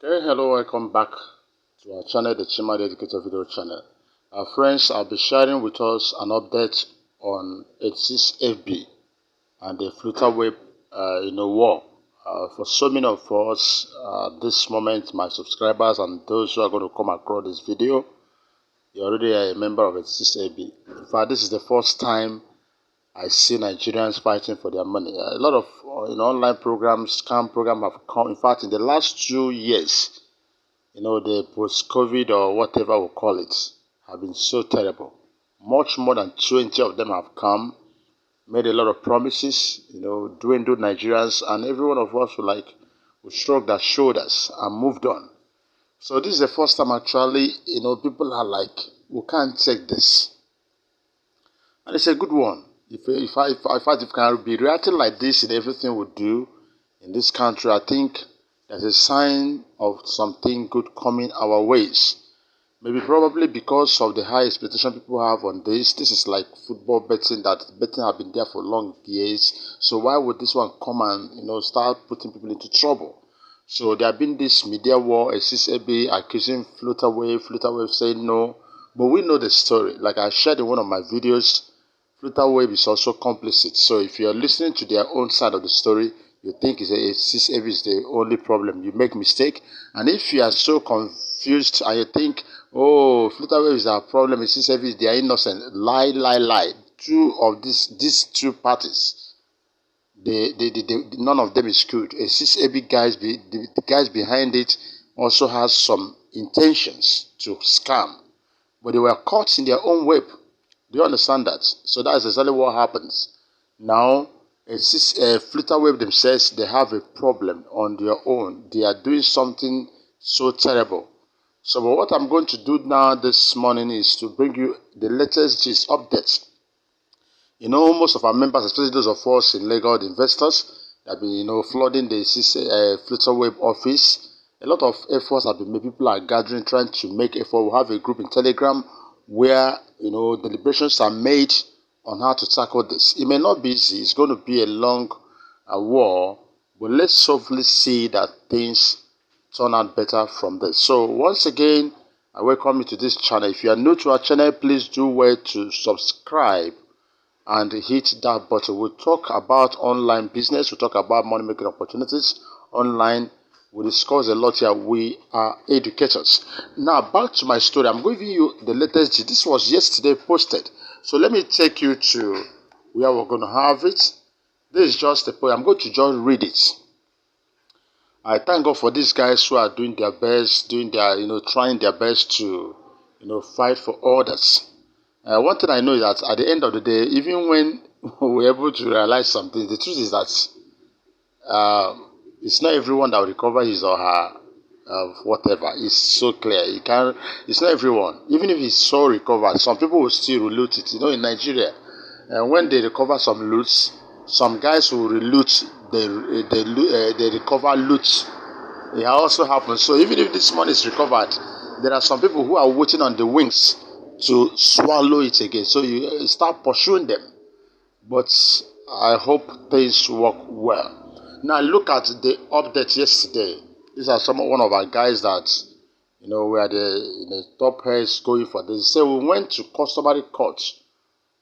Okay, hello, welcome back to our channel, the Chima the Educator video channel. Friends, I'll be sharing with us an update on 86FB and the Flutterwave war. For so many of us, this moment, my subscribers and those who are going to come across this video, you're already a member of 86FB. In fact, this is the first time I see Nigerians fighting for their money. A lot of online programs, scam programs have come. In fact, in the last 2 years, the post-COVID or whatever we call it, have been so terrible. Much more than 20 of them have come, made a lot of promises, dwindled Nigerians, and every one of us will shrug their shoulders and moved on. So this is the first time actually, people are like, we can't take this. And it's a good one. If I can be reacting like this in everything we do in this country, I think there's a sign of something good coming our ways. Maybe probably because of the high expectation people have on this. This is like football betting, that betting have been there for long years. So why would this one come and start putting people into trouble? So there have been this media war, SSAB accusing Flutterwave saying no. But we know the story. Like I shared in one of my videos, Flutterwave is also complicit. So if you're listening to their own side of the story, you think it's the only problem. You make mistake. And if you are so confused and you think, oh, Flutterwave is our problem, they are innocent, lie. These two parties, none of them is good. The guys behind it also has some intentions to scam, but they were caught in their own web. Do you understand that? So that's exactly what happens. Now, Flutterwave themselves, they have a problem on their own. They are doing something so terrible. So but what I'm going to do now this morning is to bring you the latest gist updates. Most of our members, especially those of us in Lagos, the investors, have been, flooding the Flutterwave office. A lot of efforts have been made. People are gathering, trying to make effort. We have a group in Telegram where, deliberations are made on how to tackle this. It may not be easy. It's going to be a long war, but let's hopefully see that things turn out better from this. So once again, I welcome you to this channel. If you are new to our channel, please do well to subscribe and hit that button. We'll talk about online business. We'll talk about money-making opportunities online. We discuss a lot here. We are educators. Now, back to my story. I'm giving you the latest. This was yesterday posted. So let me take you to where we're going to have it. This is just a poem. I'm going to just read it. I thank God for these guys who are doing their best, trying their best to, fight for others. One thing I know is that at the end of the day, even when we're able to realize something, the truth is that it's not everyone that will recover his or her whatever. It's so clear. It's not everyone. Even if it's so recovered, some people will still reloot it. In Nigeria, when they recover some loots, some guys will reloot the recover loot. It also happens. So even if this money is recovered, there are some people who are waiting on the wings to swallow it again. So you start pursuing them. But I hope things work well. Now look at the update yesterday. These are one of our guys that, we are the top heads going for this. So we went to customary court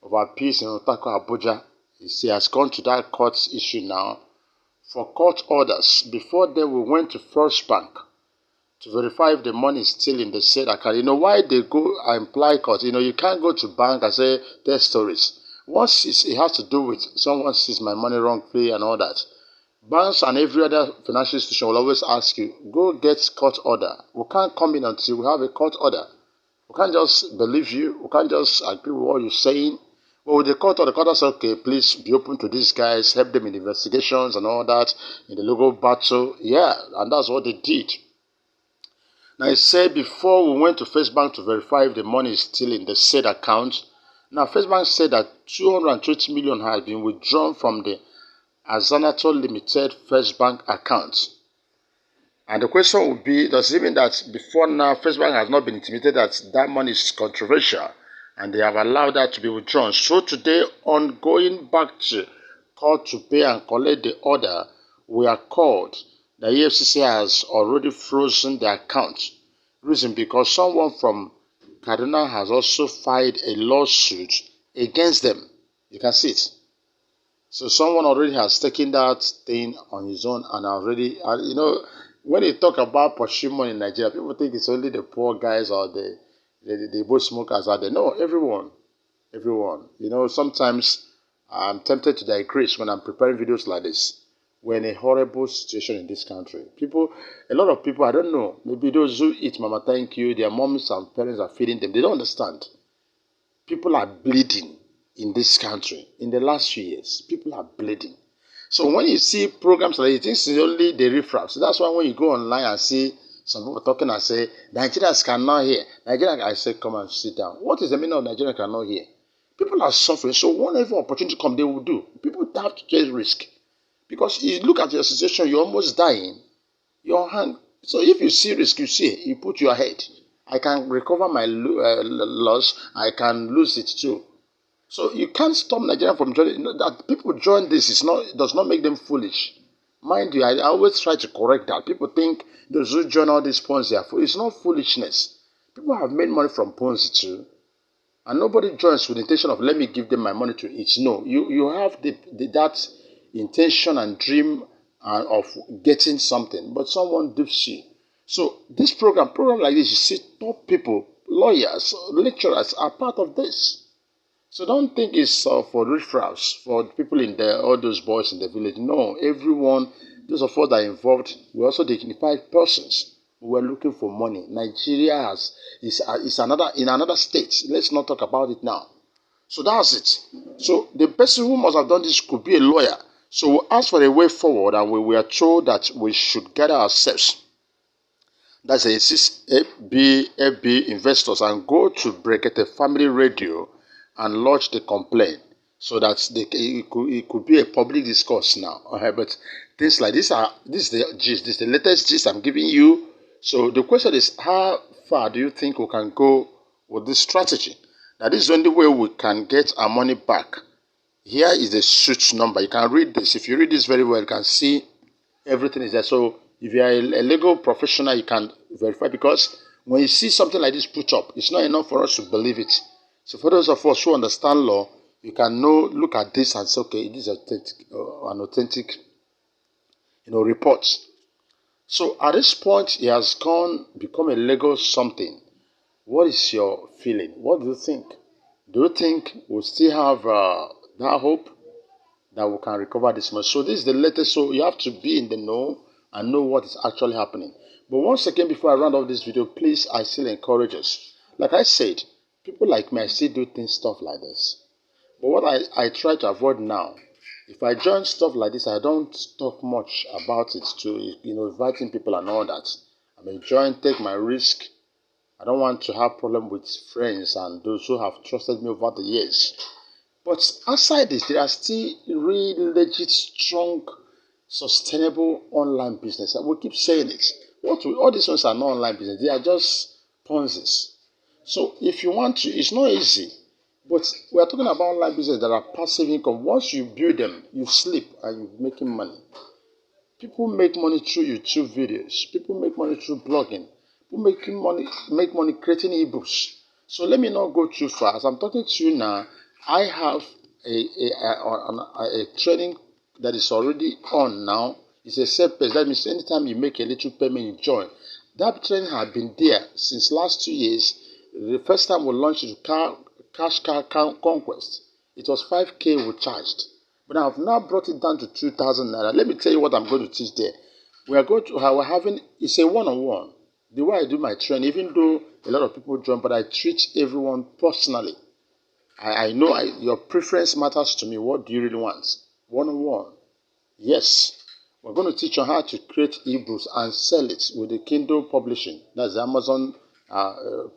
of appeals in Otako, Abuja. He has gone to that court issue now for court orders. Before then, we went to First Bank to verify if the money is still in the said account. Why they go and apply court? You can't go to bank and say their stories. Once it has to do with someone sees my money wrongfully and all that, banks and every other financial institution will always ask you, go get court order. We can't come in until we have a court order. We can't just believe you. We can't just agree with what you're saying. But with the court order, the court says, okay, please be open to these guys, help them in investigations and all that, in the legal battle. Yeah, and that's what they did. Now, I said before we went to First Bank to verify if the money is still in the said account. Now, First Bank said that 220 million has been withdrawn from the Azanato Limited First Bank account. And the question would be, does it mean that before now, First Bank has not been intimated that money is controversial and they have allowed that to be withdrawn? So today, on going back to court to pay and collect the order, we are called. The EFCC has already frozen the account. Reason because someone from Kaduna has also filed a lawsuit against them. You can see it. So someone already has taken that thing on his own and already, when you talk about money in Nigeria, people think it's only the poor guys or the bush smokers out there. No, everyone, everyone. Sometimes I'm tempted to digress when I'm preparing videos like this. We're in a horrible situation in this country. A lot of people, I don't know, maybe those who eat Mama Thank You, their moms and parents are feeding them. They don't understand. People are bleeding in this country in the last few years. People are bleeding. So when you see programs like this, it's only the riffraff. So that's why when you go online and see some people talking and say, Nigerians cannot hear. Nigerians, I say, come and sit down. What is the meaning of Nigerians cannot hear? People are suffering. So whenever opportunity comes, they will do. People have to take risk. Because you look at your situation, you're almost dying. Your hand. So if you see risk, you put your head. I can recover my loss. I can lose it too. So you can't stop Nigeria from joining. That people join this it does not make them foolish. Mind you, I always try to correct that. People think those who join all these Ponzi are foolish. It's not foolishness. People have made money from Ponzi too. And nobody joins with the intention of let me give them my money to eat. No, you have that intention and dream of getting something, but someone dupes you. So this program like this, you see top people, lawyers, lecturers are part of this. So don't think it's for riffraffs, for people all those boys in the village. No, everyone, those of us that are involved, we're also dignified persons. We're looking for money. Nigeria is another state. Let's not talk about it now. So that's it. So the person who must have done this could be a lawyer. So we ask for a way forward, and we were told that we should gather ourselves. That's a FB investors and go to Brekete Family Radio and lodge the complaint so that it could be a public discourse now. But things like this is the gist, this is the latest gist I'm giving you. So the question is, how far do you think we can go with this strategy? Now this is the only way we can get our money back. Here is the suit number. You can read this. If you read this very well, you can see everything is there. So if you are a legal professional, you can verify, because when you see something like this put up, it's not enough for us to believe it. So for those of us who understand law, you can look at this and say, okay, this is an authentic, report. So at this point, it has become a legal something. What is your feeling? What do you think? Do you think we still have that hope that we can recover this money? So this is the latest. So you have to be in the know and know what is actually happening. But once again, before I round off this video, please, I still encourage us. Like I said, people like me, I still do stuff like this. But what I try to avoid now, if I join stuff like this, I don't talk much about it to, inviting people and all that. I may join, take my risk. I don't want to have problem with friends and those who have trusted me over the years. But aside this, there are still really legit, strong, sustainable online business. And we keep saying it. All these ones are not online business. They are just Ponzi's. So if you want to, it's not easy. But we are talking about online business that are passive income. Once you build them, you sleep and you're making money. People make money through YouTube videos. People make money through blogging. People make money creating ebooks. So let me not go too far. As I'm talking to you now, I have a training that is already on now. It's a set page. That means anytime you make a little payment, you join. That training has been there since last 2 years. The first time we launched it, Cash Car Conquest, it was 5K we charged. But I've now brought it down to 2,000 naira. Let me tell you what I'm going to teach there. It's a one-on-one. The way I do my training, even though a lot of people join, but I treat everyone personally. I know your preference matters to me. What do you really want? One-on-one. Yes. We're going to teach you how to create ebooks and sell it with the Kindle publishing. That's the Amazon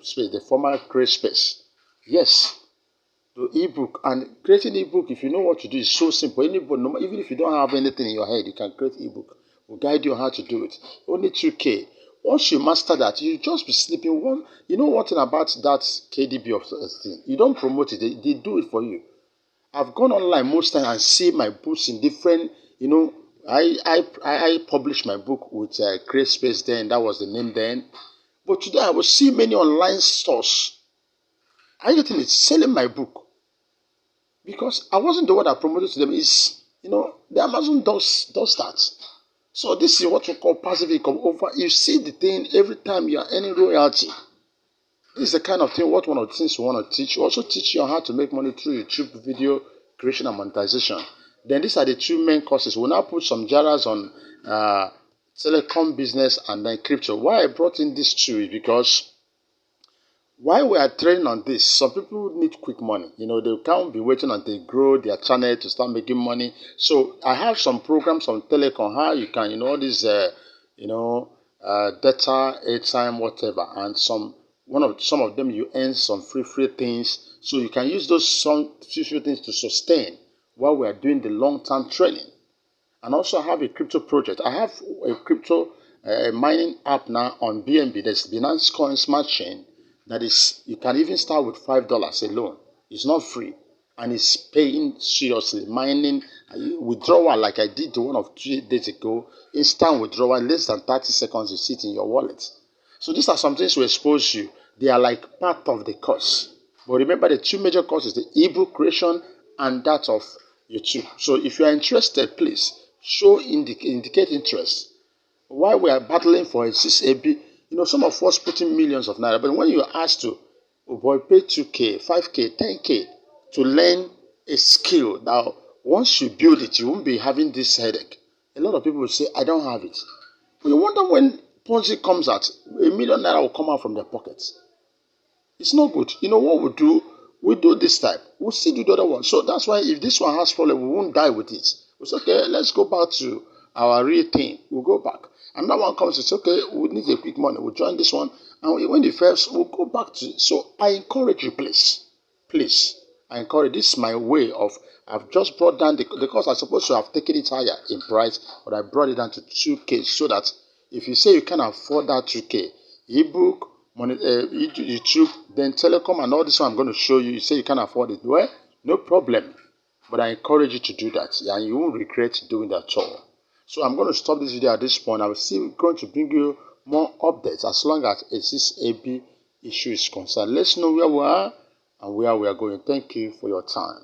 space, the former Create space. Yes. The ebook, and creating ebook, if you know what to do, is so simple. Anybody, even if you don't have anything in your head, you can create ebook. We'll guide you on how to do it. Only 2K. Once you master that, you just be sleeping. You know one thing about that KDB of thing? You don't promote it. They do it for you. I've gone online most times and see my books in different, I published my book with Create Space then. That was the name then. But today I will see many online stores. Are you getting it? Selling my book. Because I wasn't the one that promoted to them. Is the Amazon does that. So this is what we call passive income. Over you see the thing every time you are earning royalty. This is the kind of thing. What one of the things we want to teach. We also teach you on how to make money through YouTube video creation and monetization. Then these are the two main courses. We'll now put some jaras on telecom business and then crypto. Why I brought in these two is because while we are training on this, some people need quick money. They can't be waiting until they grow their channel to start making money. So I have some programs on Telecom, how you can, all these, data, airtime, whatever, and some of them you earn some free things. So you can use those some free things to sustain while we are doing the long-term training. And also I have a crypto project. I have a crypto mining app now on BNB. There's Binance Coin Smart Chain. That is, you can even start with $5 alone. It's not free. And it's paying seriously. Mining, withdrawal like I did the one of 2 days ago. Instant withdrawal, less than 30 seconds, you see it in your wallet. So these are some things to expose you. They are like part of the course. But remember the two major courses, the ebook creation and that of YouTube. So if you are interested, please indicate interest. While we are battling for a 6AB, some of us put in millions of naira, but when you are asked to, pay 2K, 5K, 10K to learn a skill, now once you build it, you won't be having this headache. A lot of people will say, I don't have it. But you wonder when Ponzi comes out, $1 million will come out from their pockets. It's not good. What we do? We do this type. We'll still do the other one. So that's why if this one has problem, we won't die with it. It's okay, let's go back to our real thing. We'll go back. And that one comes, it's okay, we need a quick money. We'll join this one. And when the first, we'll go back to it. So I encourage you, please. Please. I encourage, this is my way of, I've just brought down the cost. I'm supposed to have taken it higher in price, but I brought it down to 2K so that if you say you can afford that 2K, ebook, YouTube, then Telecom and all this one I'm going to show you, you say you can't afford it. Well, no problem. But I encourage you to do that, and you won't regret doing that at all. So I'm going to stop this video at this point. I will still going to bring you more updates as long as this AB issue is concerned. Let's know where we are and where we are going. Thank you for your time.